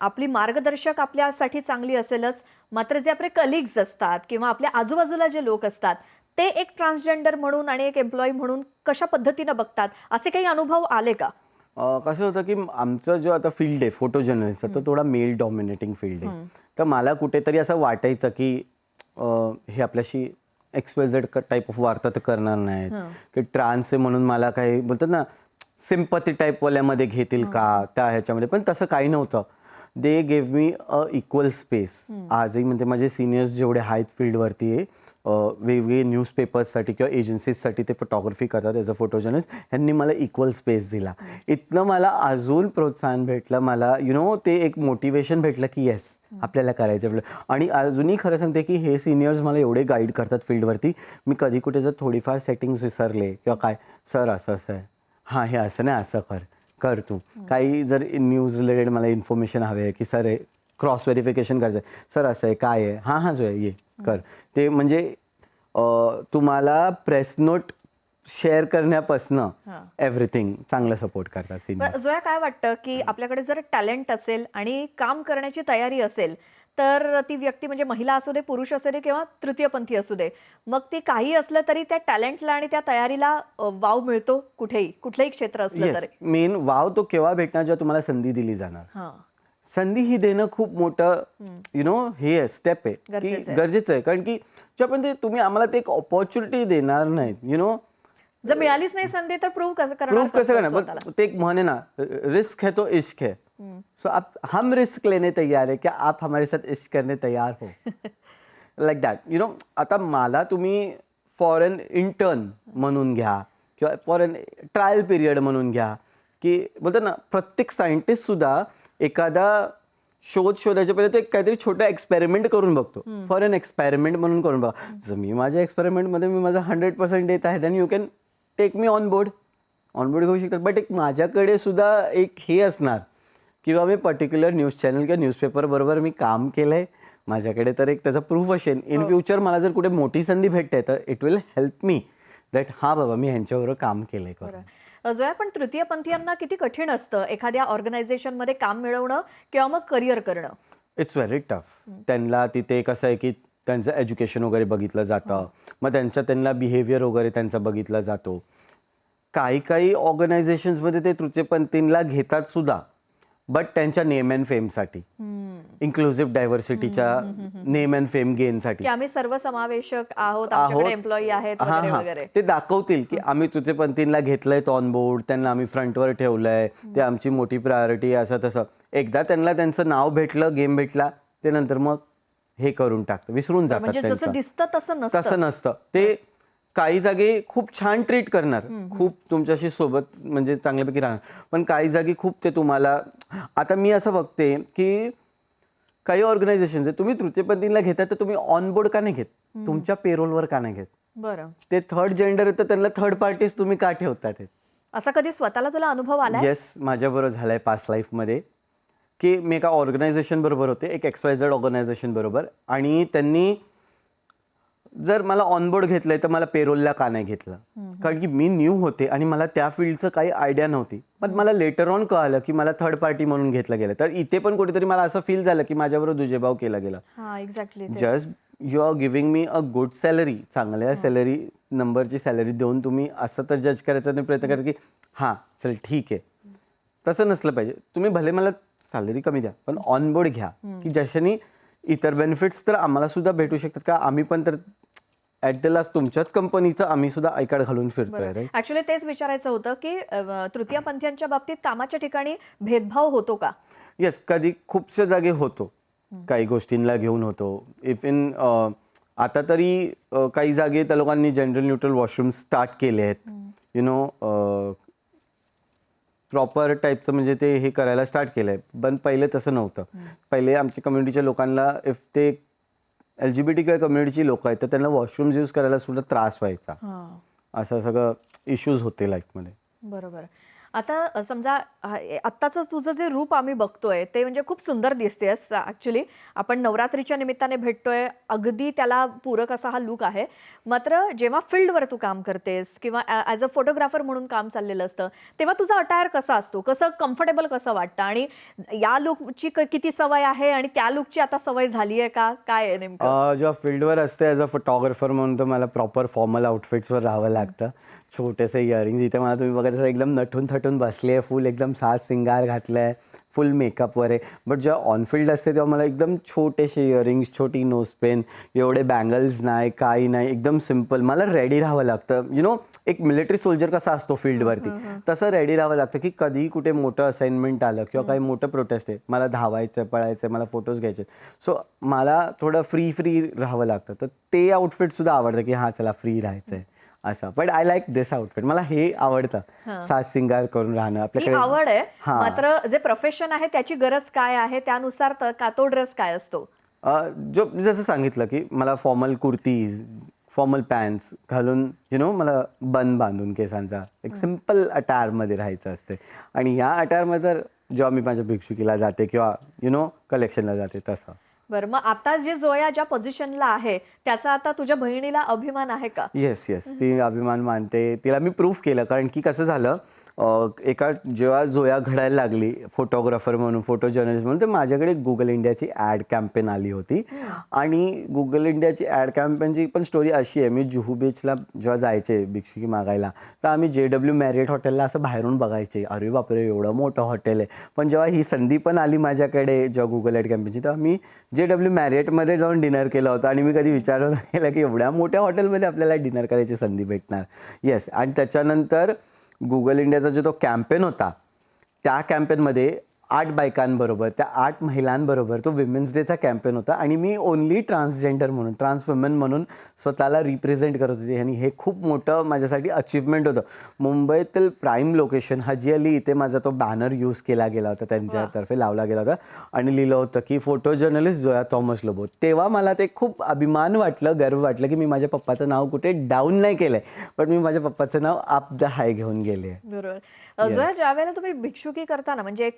आपली मार्गदर्शक आपल्यासाठी चांगली असेलच, मात्र जे आपले कलिग्स असतात किंवा आपल्या आजूबाजूला जे लोक असतात ते एक ट्रान्सजेंडर म्हणून आणि एक एम्प्लॉई म्हणून कशा पद्धतीनं बघतात, असे काही अनुभव आले का? कसं होतं की आमचं जो आता फील्ड आहे फोटो जर्नलिस्टचा, तो थोडा मेल डॉमिनेटिंग फील्ड आहे. तर मला कुठेतरी असं वाटायचं की हे आपल्याशी XYZ टाईप ऑफ वार्ता तर करणार नाहीत, की ट्रान्स आहे म्हणून मला काही बोलतात ना सिम्पथी टाईपवाल्यामध्ये घेतील का त्या ह्याच्यामध्ये. पण तसं काही नव्हतं. They gave me a equal space. आजही म्हणजे माझे सिनियर्स जेवढे आहेत फील्डवरती आहे, वेगवेगळे न्यूजपेपर्ससाठी किंवा एजन्सीजसाठी ते फोटोग्राफी करतात ॲज अ फोटो जर्नलिस्ट, ह्यांनी मला इक्वल स्पेस दिला. इथनं मला अजून प्रोत्साहन भेटलं, मला ते एक मोटिवेशन भेटलं की येस आपल्याला करायचं आपलं. आणि अजूनही खरं सांगते की हे सिनियर्स मला एवढे गाईड करतात फील्डवरती. मी कधी कुठे जर थोडीफार सेटिंग्स विसरले किंवा काय, सर असं असं आहे, हां हे असं नाही असं कर तू. काही जर न्यूज रिलेटेड मला इन्फॉर्मेशन हवे आहे की सर हे क्रॉस व्हेरिफिकेशन करायचं आहे, सर असं आहे काय आहे, हां जो आहे ये कर. ते म्हणजे तुम्हाला प्रेस नोट शेअर करण्यापासनं एव्हरीथिंग चांगलं सपोर्ट करतात सिनियर. जोया, काय वाटतं की आपल्याकडे जर टॅलेंट असेल आणि काम करण्याची तयारी असेल, तर ती व्यक्ती म्हणजे महिला असू दे, पुरुष असू दे किंवा तृतीयपंथी असू दे, मग ती काही असलं तरी त्या टॅलेंटला आणि त्या तयारीला वाव मिळतो कुठलंही क्षेत्र असलं तरी. मेन वाव तो केव्हा भेटणार जेव्हा तुम्हाला संधी दिली जाणार. हां, संधी ही देणं खूप मोठं हे आहे, स्टेप आहे की गरजेचं आहे. कारण की जेव्हा तुम्ही आम्हाला ते एक ऑपॉर्च्युनिटी देणार नाहीत, जर मिळालीच नाही संधी तर प्रूव्ह कसं प्रूफ कसं करणार. स्वतःला? ते एक म्हण आहे ना, रिस्क है तो इश्क है. सो हम रिस्क लेने तैयार है, क्या आप हमारे साथ इश्क करने तैयार हो? Like that. आता मला तुम्ही फॉरेन इंटर्न म्हणून घ्या किंवा फॉरेन ट्रायल पिरियड म्हणून घ्या, की बोलतात ना प्रत्येक सायंटिस्ट सुद्धा एखादा शोध शोधायच्या पहिले तो एक काहीतरी छोटा एक्सपेरिमेंट करून बघतो. फॉर एन एक्सपेरिमेंट म्हणून करून बघा. जर मी माझ्या एक्सपेरिमेंटमध्ये मी माझा 100% देत आहे, then you can take me on board घेऊ शकतात. बट एक माझ्याकडे सुद्धा एक हे असणार किंवा मी पर्टिक्युलर न्यूज चॅनल किंवा न्यूजपेपर बरोबर मी काम केलंय, माझ्याकडे तर एक त्याचा प्रूफ असेल. इन फ्युचर मला जर कुठे मोठी संधी भेटते तर it will help me that हां बाबा मी ह्यांच्याबरोबर काम केलंय. जोया, पण तृतीयपंथीयांना किती कठीण असतं एखाद्या ऑर्गनायझेशनमध्ये काम मिळवणं किंवा मग करिअर करणं? It's very tough. त्यांना तिथे कसं आहे की त्यांचं एज्युकेशन वगैरे बघितलं जातं, मग त्यांना बिहेवियर वगैरे त्यांचा बघितला जातो. काही ऑर्गनायझेशन्समध्ये ते तृतीयपंथींना घेतात सुद्धा, बट त्यांच्या नेम अँड फेमसाठी, इन्क्लुझिव्ह डायव्हर्सिटीच्या नेम अँड फेम गेनसाठी, की आम्ही सर्वसमावेशक आहोत, आमच्याकडे एम्प्लॉई आहेत वगैरे वगैरे. ते दाखवतील की आम्ही तृतीयपंथींना घेतलंय ऑन बोर्ड, त्यांना आम्ही फ्रंटवर ठेवलंय, ते आमची मोठी प्रायोरिटी, असं तसं. एकदा त्यांना त्यांचं नाव भेटलं, गेम भेटला, ते नंतर मग हे करून टाकतं, विसरून जातात. म्हणजे जसं दिसतं तसं नसतं. ते काही जागी खूप छान ट्रीट करणार, खूप तुमच्याशी सोबत म्हणजे चांगल्यापैकी राहणार, पण काही जागी खूप ते तुम्हाला. आता मी असं बघते की काही ऑर्गनायझेशन तुम्ही तृतीयपंथींना घेतात तर तुम्ही ऑन बोर्ड का नाही घेत, तुमच्या पेरोलवर का नाही घेत? बरं, ते थर्ड जेंडर येतं त्यांना थर्ड पार्टीज तुम्ही का ठेवतात? असा कधी स्वतःला तुला अनुभव आला? येस, माझ्याबरोबर झालाय पास्ट लाईफमध्ये की मी एका ऑर्गनायझेशन बरोबर होते, एक XYZ ऑर्गनायझेशन बरोबर, आणि त्यांनी जर मला ऑनबोर्ड घेतलंय तर मला पेरोलला का नाही घेतलं? कारण की मी न्यू होते आणि मला त्या फील्डचं काही आयडिया नव्हती. पण मला लेटर ऑन कळालं की मला थर्ड पार्टी म्हणून घेतलं गेलं. तर इथे पण कुठेतरी मला असं फील झालं की माझ्याबरोबर दुजेभाव केला गेला. Exactly. Just you are giving me a good salary, चांगल्या सॅलरी नंबरची सॅलरी देऊन तुम्ही असं तर जज करायचा नाही प्रयत्न करा की हां चल ठीक आहे. तसं नसलं पाहिजे. तुम्ही भले मला सॅलरी कमी द्या, पण ऑन बोर्ड घ्या की ज्याच्यानी इतर बेनिफिट्स तर आम्हाला सुद्धा भेटू शकतात. का आम्ही पण तर ॲट द लास्ट तुमच्याच कंपनीचं आम्ही सुद्धा आयकार्ड घालून फिरतोय. राईट. ऍक्च्युली तेच विचारायचं होतं की तृतीयपंथीयांच्या बाबतीत कामाच्या ठिकाणी भेदभाव होतो का? येस, कधी खूपशा जागे होतो, काही गोष्टींना घेऊन होतो. इफ इन आता तरी काही जागे त्या लोकांनी जनरल न्यूट्रल वॉशरूम स्टार्ट केले आहेत. प्रॉपर टाईपचं म्हणजे ते हे करायला स्टार्ट केलं आहे. पण पहिले तसं नव्हतं. पहिले आमच्या कम्युनिटीच्या लोकांना, इफ ते LGBTQ कम्युनिटीची लोक आहेत तर त्यांना वॉशरूम्स यूज करायला सुद्धा त्रास व्हायचा. असं सगळं इश्यूज होते लाईफमध्ये. बरोबर. आता समजा आत्ताचं तुझं जे रूप आम्ही बघतोय ते म्हणजे खूप सुंदर दिसतेस. ॲक्च्युली आपण नवरात्रीच्या निमित्ताने भेटतोय, अगदी त्याला पूरक असा हा लुक आहे. मात्र जेव्हा फील्डवर तू काम करतेस किंवा ॲज अ फोटोग्राफर म्हणून काम चाललेलं असतं, तेव्हा तुझा अटायर कसा असतो, कसं कम्फर्टेबल कसं वाटतं, आणि या लुकची किती सवय आहे आणि त्या लुकची आता सवय झाली आहे का, काय आहे नेमकं? जेव्हा फील्डवर असते ॲज अ फोटोग्राफर म्हणून तर मला प्रॉपर फॉर्मल आउटफिट्सवर राहावं लागतं. छोटेसे इयरिंग्स, इथे मला तुम्ही बघत असाल एकदम नटून थटून नटून बसली आहे, फुल एकदम साज सिंगार घातलाय, फुल मेकअपवर आहे. बट जेव्हा ऑनफिल्ड असते तेव्हा मला एकदम छोटेसे इयरिंग्स, छोटी नोजपेन, एवढे बँगल्स नाही, काही नाही, एकदम सिम्पल. मला रेडी राहावं लागतं. एक मिलिटरी सोल्जर कसा असतो फील्डवरती, तसं रेडी राहावं लागतं की कधीही कुठे मोठं असाइनमेंट आलं किंवा काही मोठं प्रोटेस्ट आहे, मला धावायचं, पळायचं, मला फोटोज घ्यायचे. सो मला थोडं फ्री राहावं लागतं. तर ते आउटफिट सुद्धा आवडतं की हां चला फ्री राहायचं आहे असं. But I like this outfit. मला हे आवडतं, साज सिंगार करून राहणं. ही आपल्याकडे आवड आहे. हां. मात्र जे प्रोफेशन आहे त्याची गरज काय आहे त्यानुसार का तो ड्रेस काय असतो? जो जसं सांगितलं की मला फॉर्मल कुर्तीज, फॉर्मल पॅन्ट्स घालून मला बन बांधून केसांचा एक सिम्पल अटायरमध्ये राहायचं असते. आणि या अटायरमध्ये तर जेव्हा मी माझ्या भिक्षुकीला जाते किंवा कलेक्शनला जाते तसं. बरं, मग आता जे जोया ज्या पोझिशनला आहे त्याचा आता तुझ्या बहिणीला अभिमान आहे का? येस येस, ती अभिमान मानते. तिला मी प्रूफ केलं, कारण की कसं झालं, जेव्हा जोया घडायला लागली फोटोग्राफर म्हणून, फोटो जर्नलिस्ट म्हणून, तर माझ्याकडे गुगल इंडियाची ॲड कॅम्पेन आली होती. आणि गुगल इंडियाची ॲड कॅम्पेनची पण स्टोरी अशी आहे, मी जुहू बीचला जेव्हा जायचे भिक्षुकी मागायला, तर आम्ही JW मॅरियट हॉटेलला असं बाहेरून बघायचे, अरे बापरे एवढं मोठं हॉटेल आहे. पण जेव्हा ही संधी पण आली माझ्याकडे जेव्हा गुगल ॲड कॅम्पेनची, तर आम्ही JW मॅरियटमध्ये जाऊन डिनर केलं होतं. आणि मी कधी विचार केला की एवढ्या मोठ्या हॉटेलमध्ये आपल्याला डिनर करायची संधी भेटणार. येस. आणि त्याच्यानंतर गुगल इंडियाचा जो तो कॅम्पेन होता, त्या कॅम्पेनमध्ये 8 बायकांबरोबर, त्या 8 महिलांबरोबर तो विमेन्स डेचा कॅम्पेन होता. आणि मी ओनली ट्रान्सजेंडर म्हणून, ट्रान्स वुमेन म्हणून स्वतःला रिप्रेझेंट करत होते. आणि हे खूप मोठं माझ्यासाठी अचीवमेंट होतं. मुंबईतील प्राईम लोकेशन हजी अली इथे माझा तो बॅनर यूज केला गेला होता, त्यांच्यातर्फे लावला गेला होता. आणि लिहिलं होतं की photo journalist Zoya Thomas Lobo. तेव्हा मला ते खूप अभिमान वाटलं, गर्व वाटलं की मी माझ्या पप्पाचं नाव कुठे डाऊन नाही केलंय, पण मी माझ्या पप्पाचं नाव अप द हाय घेऊन गेले. बरोबर. जोया, ज्यावेळेला तुम्ही भिक्षुकी करताना म्हणजे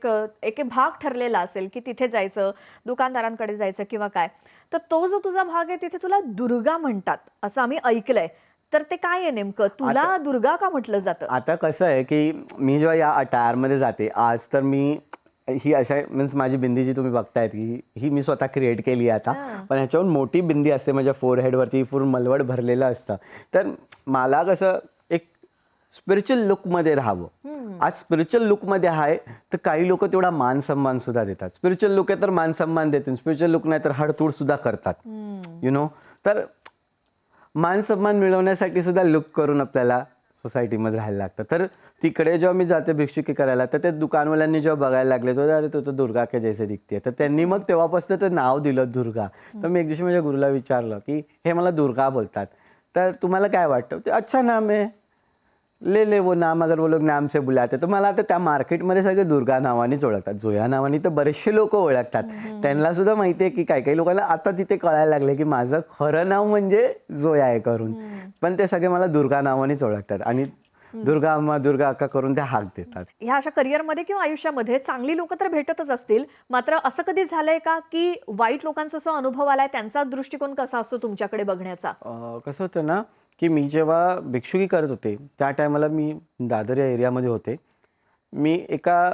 एक भाग ठरलेला असेल की तिथे जायचं, दुकानदारांकडे जायचं किंवा काय, तर तो जो तुझा भाग आहे तिथे तुला दुर्गा म्हणतात असं आम्ही ऐकलंय. तर ते काय आहे नेमकं? तुला दुर्गा का म्हटलं जातं? आता कसं आहे की मी जेव्हा या अटायरमध्ये जाते, आज तर मी ही अशा मीन्स माझी बिंदी जी तुम्ही बघतायत ही मी स्वतः क्रिएट केली आहे आता. पण ह्याच्याहून मोठी बिंदी असते माझ्या फोरहेडवरती, पूर्ण मलवड भरलेलं असतं. तर मला कसं एक स्पिरिच्युअल लुकमध्ये राहावं. आज स्पिरिच्युअल लुकमध्ये आहे, तर काही लोक तेवढा मान सन्मान सुद्धा देतात. स्पिरिच्युअल लुक आहे तर मान सन्मान देतील, स्पिरिच्युअल लुक नाही तर हडतूड सुद्धा करतात. तर मान सन्मान मिळवण्यासाठी सुद्धा लुक करून आपल्याला सोसायटीमध्ये राहायला लागतं. तर तिकडे जेव्हा मी जाते भिक्षुकी करायला, तर ते दुकानवाल्यांनी जेव्हा बघायला लागले, तो अरे तो दुर्गा के जैसे दिखते, तर त्यांनी मग तेव्हापासून ते नाव दिलं दुर्गा. तर मी एक दिवशी माझ्या गुरुला विचारलं की हे मला दुर्गा बोलतात, तर तुम्हाला काय वाटतं? ते अच्छा नाम आहे, ले वो नाम, अगर वो लोग नाम से बुलाते. तर मला आता त्या मार्केटमध्ये सगळे दुर्गा नावानेच ओळखतात. जोया नावाने तर बरेचसे लोक ओळखतात. त्यांना सुद्धा माहिती आहे की काही काही लोकांना आता तिथे कळायला लागले की माझं खरं नाव म्हणजे जोया आहे करून. पण ते सगळे मला दुर्गा नावानेच ओळखतात. आणि दुर्गा अम्मा, दुर्गा अक्का करून त्या हाक देतात. ह्या अशा करिअरमध्ये किंवा आयुष्यामध्ये चांगली लोक तर भेटतच असतील, मात्र असं कधी झालंय का की वाईट लोकांचा जो अनुभव आलाय त्यांचा दृष्टिकोन कसा असतो तुमच्याकडे बघण्याचा? कसं होतं ना की मी जेव्हा भिक्षुकी करत होते त्या टायमाला मी दादर या एरियामध्ये होते. मी एका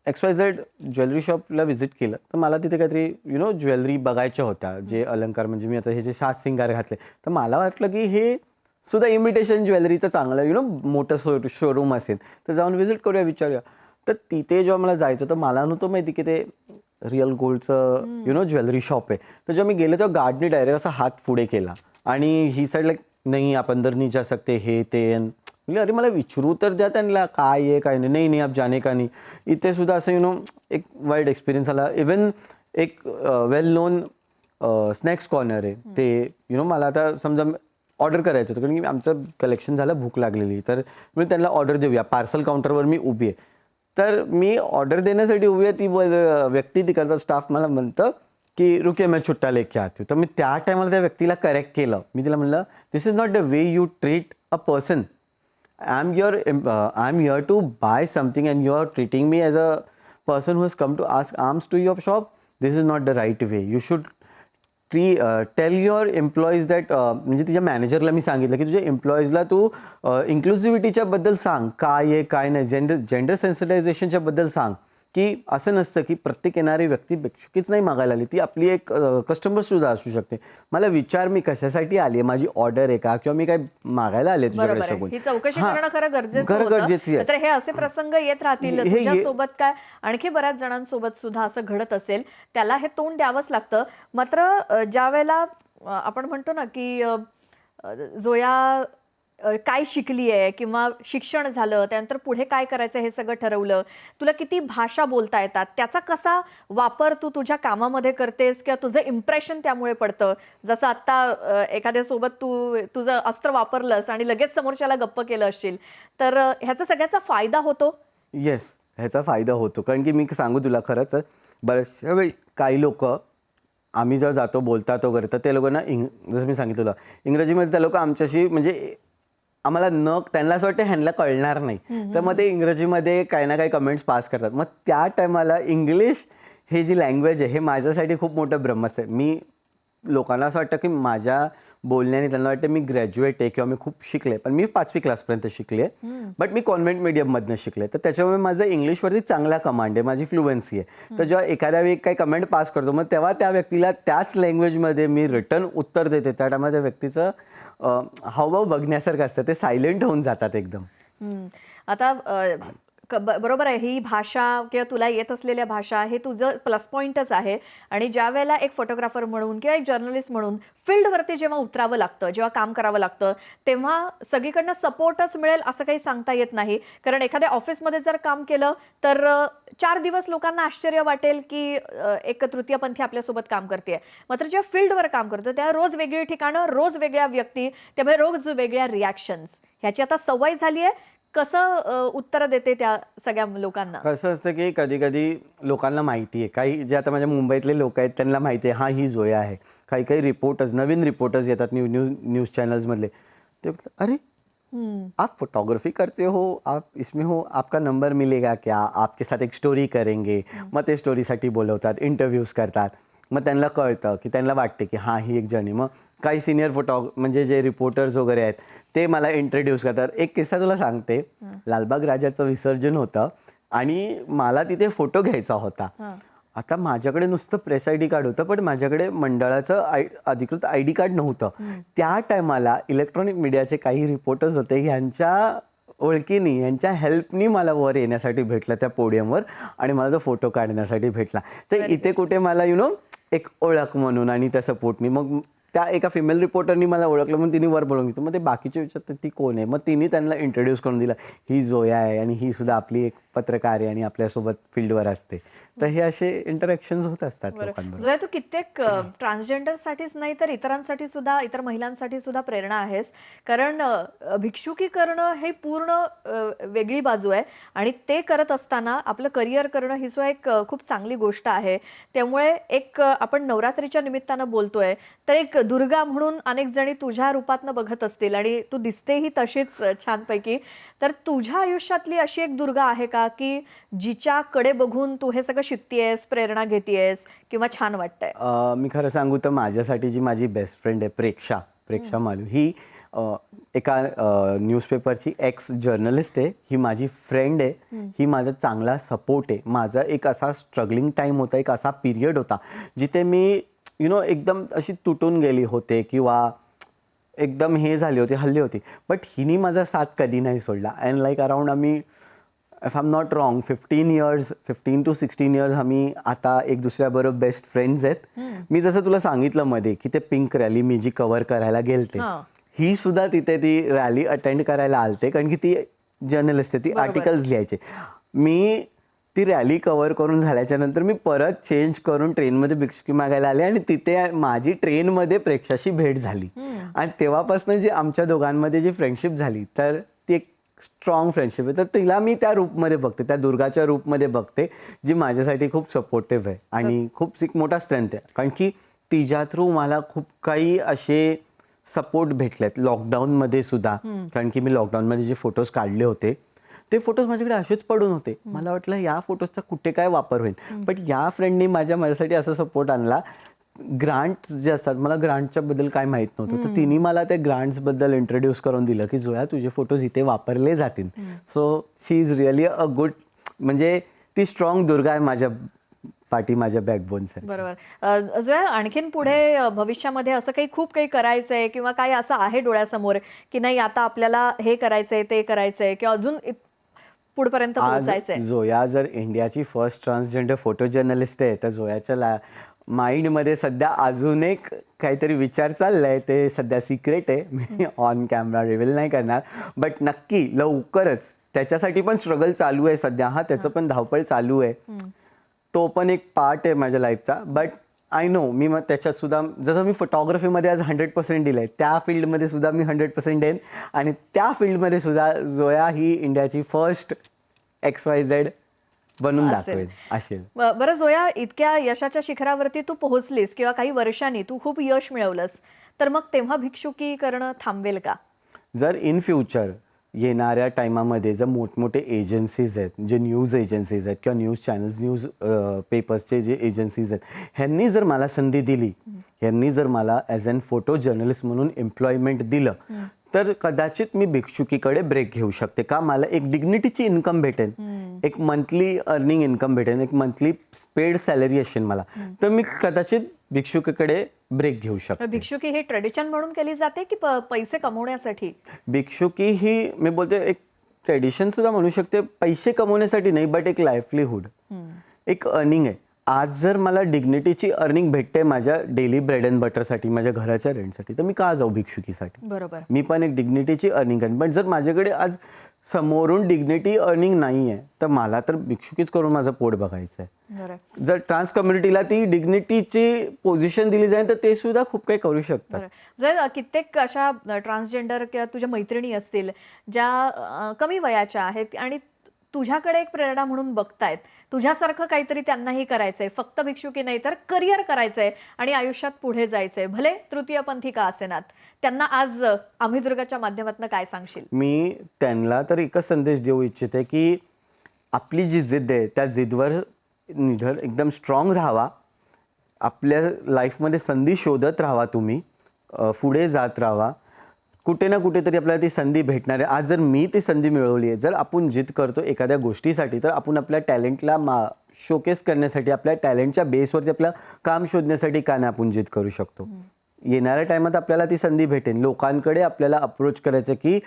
XYZ ज्वेलरी शॉपला व्हिजिट केलं, तर मला तिथे काहीतरी ज्वेलरी बघायच्या होत्या, जे अलंकार म्हणजे मी आता हे जे साज सिंगार घातले, तर मला वाटलं की हे सुद्धा इमिटेशन ज्वेलरीचं चांगलं मोठं शोरूम असेल, तर जाऊन व्हिजिट करूया, विचारूया. तर तिथे जेव्हा मला जायचं तर मला नव्हतं माहिती की ते रिअल गोल्डचं ज्वेलरी शॉप आहे. तर जेव्हा मी गेले तेव्हा गार्डनी डायरेक्ट असा हात पुढे केला आणि ही साईड लाईक नाही आप अंदर नहीं जा सकते, हे ते. म्हणजे अरे मला विचारू तर द्या त्यांना काय आहे काय नाही. नाही आप जाने का नाही. इथे सुद्धा असं एक वाईट एक्सपिरियन्स आला. इवन एक वेल नोन स्नॅक्स कॉर्नर आहे ते मला आता समजा ऑर्डर करायचं होतं, कारण की आमचं कलेक्शन झालं, भूक लागलेली. तर मी त्यांना ऑर्डर देऊया, पार्सल काउंटरवर मी उभी आहे. तर मी ऑर्डर देण्यासाठी उभी आहे, ती व्यक्ती तिकडचा स्टाफ मला म्हणतं की रुके मैं छुट्टा लेके आती हूँ. तर मी त्या टायमाला त्या व्यक्तीला करेक्ट केलं. मी तिला म्हणलं this is not the way you treat a person. I am here to buy something and you are treating me as a person who has come to ask alms to your shop. This is not the right way. You should tell your employees that, म्हणजे तिच्या मॅनेजरला मी सांगितलं की तुझ्या एम्प्लॉईजला तू इन्क्लुसिव्हिटीच्या बद्दल सांग, काय आहे काय नाही, जेंडर सेन्सिटायझेशनच्या बद्दल सांग. की असं नसतं की प्रत्येक येणारी व्यक्ती भिक्षुकीच नाही मागायला आली, ती आपली एक कस्टमर सुद्धा असू शकते. मला विचार मी कशासाठी आली आहे, माझी ऑर्डर आहे का, किंवा मी काय मागायला आले तुझ्याकडे बरोबर आहे. सगून. ही चौकशी हां, करणं खरं गरजेचं खरं होतं. गरजेची आहे. तर हे असे प्रसंग येत राहतील हे तुझ्यासोबत काय आणखी बऱ्याच जणांसोबत सुद्धा असं घडत असेल, त्याला हे तोंड द्यावंच लागतं. मात्र ज्या वेळेला आपण म्हणतो ना की जोया काय शिकली आहे किंवा शिक्षण झालं, त्यानंतर पुढे काय करायचं हे सगळं ठरवलं, तुला किती भाषा बोलता येतात, त्याचा कसा वापर तू तुझ्या कामामध्ये करतेस किंवा तुझं इम्प्रेशन त्यामुळे पडतं. जसं आत्ता एखाद्यासोबत तू तुझं अस्त्र वापरलंस आणि लगेच समोरच्याला गप्प केलं असशील, तर ह्याचा सगळ्याचा फायदा होतो. येस, ह्याचा फायदा होतो. कारण की मी सांगू तुला खरंच, बऱ्याचशा वेळी काही लोकं आम्ही जेव्हा जातो बोलतात वगैरे, तर ते लोकांना जसं मी सांगितलं तुला, इंग्रजीमध्ये त्या लोकं आमच्याशी म्हणजे आम्हाला त्यांना असं वाटतं ह्यांना कळणार नाही, तर मग ते इंग्रजीमध्ये काही ना काही कमेंट्स पास करतात. मग त्या टायमाला इंग्लिश हे जी लँग्वेज आहे, हे माझ्यासाठी खूप मोठं ब्रह्मास्त्र आहे. मी लोकांना असं वाटतं की माझ्या बोलण्याने त्यांना वाटतं मी ग्रॅज्युएट आहे किंवा मी खूप शिकले, पण मी 5वी क्लासपर्यंत शिकले, बट मी कॉन्व्हेंट मीडियममधनं शिकले. तर त्याच्यामुळे माझं इंग्लिशवरती चांगला कमांड आहे, माझी फ्लुएन्सी आहे. तर जेव्हा एखाद्या वेळी काही कमेंट पास करतो, मग तेव्हा त्या व्यक्तीला त्याच लँग्वेजमध्ये मी रिटर्न उत्तर देते. त्या टायमाला त्या व्यक्तीचं हावभाव बघण्यासारखं असतं, ते सायलेंट होऊन जातात एकदम. आता बरोबर आहे, ही भाषा किंवा तुला येत असलेल्या भाषा हे तुझं प्लस पॉईंटच आहे. आणि ज्या वेळेला एक फोटोग्राफर म्हणून किंवा एक जर्नलिस्ट म्हणून फील्डवरती जेव्हा उतरावं लागतं, जेव्हा काम करावं लागतं, तेव्हा सगळीकडनं सपोर्टच मिळेल असं काही सांगता येत नाही. कारण एखाद्या ऑफिसमध्ये जर काम केलं तर 4 दिवस लोकांना आश्चर्य वाटेल की एक तृतीयपंथी आपल्यासोबत काम करते. मात्र जेव्हा फील्डवर काम करतो तेव्हा रोज वेगळी ठिकाणं, रोज वेगळ्या व्यक्ती, त्यामुळे रोज वेगळ्या रिॲक्शन्स. ह्याची आता सवय झाली आहे. कसं उत्तर देते त्या सगळ्या लोकांना? कसं असतं की कधी कधी लोकांना माहिती आहे, काही जे आता माझ्या मुंबईतले लोक आहेत त्यांना माहिती आहे, ही जोया आहे. काही काही रिपोर्टर्स, नवीन रिपोर्टर्स येतात न्यूज चॅनल्समधले, ते बोलतात, अरे आप फोटोग्राफी करते हो, आप इसमें हो, आपका नंबर मिलेगा क्या, आपके साथ एक स्टोरी करेंगे. मग ते स्टोरीसाठी बोलवतात, इंटरव्ह्यूज करतात. मग त्यांना कळतं की त्यांना वाटते की ही एक जर्नी. मग काही सिनियर म्हणजे जे रिपोर्टर्स वगैरे आहेत ते मला इंट्रोड्यूस करतात. एक किस्सा तुला सांगते. लालबाग राजाचं विसर्जन होतं आणि मला तिथे फोटो घ्यायचा होता. आता माझ्याकडे नुसतं प्रेस आय डी कार्ड होतं, पण माझ्याकडे मंडळाचं अधिकृत ID कार्ड नव्हतं. त्या टायमाला इलेक्ट्रॉनिक मीडियाचे काही रिपोर्टर्स होते, यांच्या ओळखीनी, यांच्या हेल्पनी मला वर येण्यासाठी भेटलं त्या पोडियमवर आणि मला तो फोटो काढण्यासाठी भेटला. तर इथे कुठे मला एक ओळख म्हणून आणि त्या सपोर्टनी मग त्या एका फिमेल रिपोर्टरनी मला ओळखलं, म्हणून तिने वर बोलवून घेतलं. मग ते बाकीचे विचारतात ती कोण आहे, मग तिने त्यांना इंट्रोड्यूस करून दिला, ही जोया आहे आणि ही सुद्धा आपली एक पत्रकार आहे आणि आपल्यासोबत फील्डवर असते. तर हे असे इंटरॅक्शन्स होत असतात लोकांबरोबर. जोया, तू कित्येक ट्रान्सजेंडरसाठीच नाही तर इतरांसाठी सुद्धा, इतर महिलांसाठी सुद्धा प्रेरणा आहेस. कारण भिक्षुकी करणं हे पूर्ण वेगळी बाजू आहे आणि ते करत असताना आपलं करिअर करणं ही सुद्धा एक खूप चांगली गोष्ट आहे. त्यामुळे एक आपण नवरात्रीच्या निमित्तानं बोलतोय, तर एक दुर्गा म्हणून अनेक जणी तुझ्या रूपातनं बघत असतील आणि तू दिसतेही तशीच छानपैकी. तर तुझ्या आयुष्यातली अशी एक दुर्गा आहे का की जिच्याकडे बघून तू हे सगळं शिकतेयस, प्रेरणा घेतेयस किंवा छान वाटतंय? मी खरं सांगू तर माझ्यासाठी जी माझी बेस्ट फ्रेंड आहे प्रेक्षा मालू, ही एका न्यूजपेपरची एक्स जर्नलिस्ट आहे. ही माझी फ्रेंड आहे. ही माझा चांगला सपोर्ट आहे. माझा एक असा स्ट्रगलिंग टाईम होता, एक असा पिरियड होता जिथे मी एकदम अशी तुटून गेली होते किंवा एकदम हे झाली होती, हल्ली होती. बट हिनी माझा साथ कधी नाही सोडला. अँड लाईक अराउंड आम्ही, if I am not wrong, 15 to 16 years आम्ही आता एक दुसऱ्याबरोबर बेस्ट फ्रेंड्स आहेत. मी जसं तुला सांगितलं मध्ये की ते पिंक रॅली मी जी कव्हर करायला गेलते, ही सुद्धा तिथे ती रॅली अटेंड करायला आलते, कारण की ती जर्नलिस्ट आहे, ती आर्टिकल्स लिहायचे. मी ती रॅली कव्हर करून झाल्याच्या नंतर मी परत चेंज करून ट्रेनमध्ये भिक्षुकी मागायला आले आणि तिथे माझी ट्रेनमध्ये प्रेक्षाशी भेट झाली. आणि तेव्हापासून जी आमच्या दोघांमध्ये जी फ्रेंडशिप झाली, तर ती एक स्ट्रॉंग फ्रेंडशिप आहे. तर तिला मी त्या रूपमध्ये बघते, त्या दुर्गाच्या रूपमध्ये बघते, जी माझ्यासाठी खूप सपोर्टिव्ह आहे आणि खूप एक मोठा स्ट्रेंथ आहे. कारण की तिच्या थ्रू मला खूप काही असे सपोर्ट भेटलेत लॉकडाऊनमध्ये सुद्धा. कारण की मी लॉकडाऊनमध्ये जे फोटोज काढले होते, ते फोटोज माझ्याकडे असेच पडून होते. मला वाटलं या फोटोजचा कुठे काय वापर होईल, बट या फ्रेंडनी माझ्यासाठी असा सपोर्ट आणला. ग्रांट्स जे असतात, मला ग्रांटच्या बद्दल काय माहित नव्हतं, तर तिने मला त्या ग्रांट्स बद्दल इंट्रोड्यूस करून दिलं की जोया तुझे फोटोज इथे वापरले जातील. So she is really a good, म्हणजे ती स्ट्रॉंग दुर्गा आहे माझ्या पाठी, माझ्या बॅकबोन सारखी. बरोबर. जोया, आणखीन पुढे भविष्यामध्ये असं काही खूप काही करायचंय किंवा काही असं आहे डोळ्यासमोर की नाही आता आपल्याला हे करायचंय ते करायचंय किंवा अजून पुढपर्यंत आज पोहोचायचंय? जोया जर इंडियाची फर्स्ट ट्रान्सजेंडर फोटो जर्नलिस्ट आहे, तर जोयाच्या माइंडमध्ये सध्या अजून एक काहीतरी विचार चाललाय. ते सध्या सिक्रेट आहे, मी ऑन कॅमेरा रिव्हील नाही करणार. बट नक्की लवकरच त्याच्यासाठी पण स्ट्रगल चालू आहे सध्या. त्याचं पण धावपळ चालू आहे. तो पण एक पार्ट आहे माझ्या लाईफचा. बट आय नो मी मग त्याच्यात सुद्धा जसं मी फोटोग्राफीमध्ये आज 100% दिलंय, त्या फील्डमध्ये सुद्धा मी 100% देईन. आणि त्या फील्डमध्ये सुद्धा जोया ही इंडियाची फर्स्ट XYZ बनून दाखवेल असेल. बरं जोया, इतक्या यशाच्या शिखरावरती तू पोहोचलीस किंवा काही वर्षांनी तू खूप यश मिळवलंस, तर मग तेव्हा भिक्षुकी करणं थांबेल का? जर इन फ्युचर येणाऱ्या टायमामध्ये जर मोठमोठे एजन्सीज आहेत, जे न्यूज एजन्सीज आहेत किंवा न्यूज चॅनल्स, न्यूज पेपर्सचे जे एजन्सीज आहेत, ह्यांनी जर मला संधी दिली, ह्यांनी जर मला ॲज अन फोटो जर्नलिस्ट म्हणून एम्प्लॉयमेंट दिलं, तर कदाचित मी भिक्षुकीकडे ब्रेक घेऊ शकते. का? मला एक डिग्निटीची इन्कम भेटेल, एक मंथली अर्निंग इन्कम भेटेल, एक मंथली पेड सॅलरी असेल मला, तर मी कदाचित भिक्षुकीकडे ब्रेक घेऊ शकते. भिक्षुकी ही ट्रेडिशन म्हणून केली जाते की पैसे कमवण्यासाठी? भिक्षुकी ही मी बोलते एक ट्रेडिशन सुद्धा म्हणू शकते. पैसे कमवण्यासाठी नाही, बट एक लाईव्हलीहूड, एक अर्निंग आहे. आज जर मला डिग्निटीची अर्निंग भेटते माझ्या डेली ब्रेड अँड बटरसाठी, माझ्या घराच्या रेंटसाठी, तर मी का जाऊ भिक्षुकीसाठी? बरोबर. मी पण एक डिग्निटीची अर्निंग करेन. पण जर माझ्याकडे आज समोरून डिग्निटी अर्निंग नाही आहे, तर मला तर भिक्षुकीच करून माझं पोट बघायचं आहे. जर ट्रान्स कम्युनिटीला ती डिग्निटीची पोझिशन दिली जाईल, तर ते सुद्धा खूप काही करू शकतात. जर कित्येक अशा ट्रान्सजेंडर किंवा तुझ्या मैत्रिणी असतील ज्या कमी वयाच्या आहेत आणि तुझ्याकडे एक प्रेरणा म्हणून बघतायत, तुझ्यासारखं काहीतरी त्यांनाही करायचंय, फक्त भिक्षुकी नाही तर करिअर करायचंय आणि आयुष्यात पुढे जायचंय, भले तृतीयपंथी का असेनात, त्यांना आज आम्ही दुर्गाच्या माध्यमातून काय सांगशील? मी त्यांना तर एकच संदेश देऊ इच्छिते की आपली जी जिद्द आहे त्या जिद्दवर निडर एकदम स्ट्रॉंग राहावा. आपल्या लाईफमध्ये संधी शोधत राहावा, तुम्ही पुढे जात राहावा. कुठे ना कुठेतरी आपल्याला ती संधी भेटणार आहे. आज जर मी ती संधी मिळवली आहे, जर आपण जिद करतो एखाद्या गोष्टीसाठी, तर आपण आपल्या टॅलेंटला शोकेस करण्यासाठी, आपल्या टॅलेंटच्या बेसवरती आपलं काम शोधण्यासाठी का नाही आपण जिद करू शकतो. येणाऱ्या टायमात आपल्याला ती संधी भेटेल. लोकांकडे आपल्याला अप्रोच करायचं की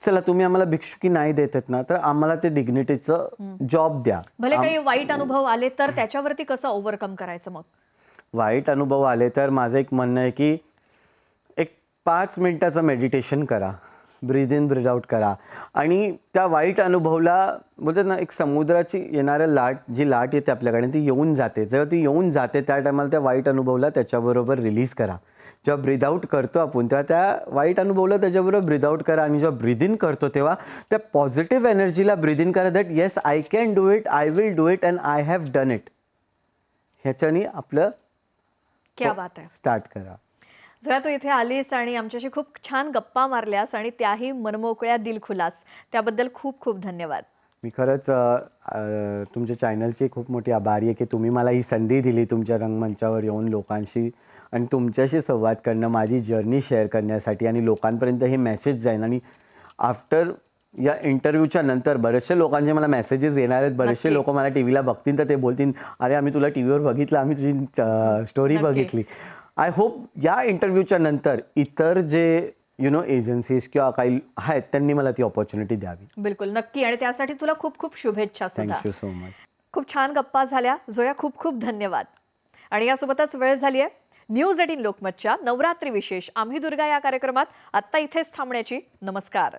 चला तुम्ही आम्हाला भिक्षुकी नाही देतात ना, तर आम्हाला ते डिग्निटीचं जॉब द्या. भले काही वाईट अनुभव आले तर त्याच्यावरती कसं ओव्हरकम करायचं? मग वाईट अनुभव आले तर माझं एक म्हणणं आहे की 5 मिनिटाचं मेडिटेशन करा, ब्रीद इन ब्रीद आउट करा. आणि त्या वाईट अनुभवला बोलतात ना, एक समुद्राची येणाऱ्या लाट, जी लाट येते आपल्याकडे ती येऊन जाते. जेव्हा ती येऊन जाते त्या टायमाला त्या वाईट अनुभवला त्याच्याबरोबर रिलीज करा. जेव्हा ब्रीद आउट करतो आपण, तेव्हा त्या वाईट अनुभवला त्याच्याबरोबर ब्रीद आउट करा. आणि जेव्हा ब्रीद इन करतो तेव्हा त्या पॉझिटिव्ह एनर्जीला ब्रीद इन करा, that yes I can do it, I will do it and I have done it. ह्याच्याने आपलं क्या बात आहे. स्टार्ट करा. जेव्हा तू इथे आलीस आणि आमच्याशी खूप छान गप्पा मारल्यास आणि त्याही मनमोकळ्या दिलखुलास, त्याबद्दल खूप खूप धन्यवाद. मी खरंच तुमच्या चॅनलची खूप मोठी आभारी आहे की तुम्ही मला ही संधी दिली तुमच्या रंगमंचावर येऊन लोकांशी आणि तुमच्याशी संवाद करणं, माझी जर्नी शेअर करण्यासाठी. आणि लोकांपर्यंत हे मेसेज जाईल. आणि आफ्टर या इंटरव्ह्यूच्या नंतर बरेचसे लोकांचे मला मेसेजेस येणार आहेत. बरेचसे लोक मला टीव्हीला बघतील तर ते बोलतील, अरे आम्ही तुला टीव्हीवर बघितलं, आम्ही तुझी स्टोरी बघितली. आय होप या इंटरव्ह्यूच्या नंतर इतर जे एजन्सीज किंवा काही आहेत त्यांनी मला ती ऑपॉर्च्युनिटी द्यावी. बिलकुल, नक्की. आणि त्यासाठी तुला खूप खूप शुभेच्छा सुद्धा. Thank you so much. खूप छान गप्पा झाल्या जोया, खूप खूप धन्यवाद. आणि यासोबतच वेळ झाली आहे न्यूज 18 लोकमतच्या नवरात्री विशेष आम्ही दुर्गा या कार्यक्रमात आत्ता इथेच थांबण्याची. नमस्कार.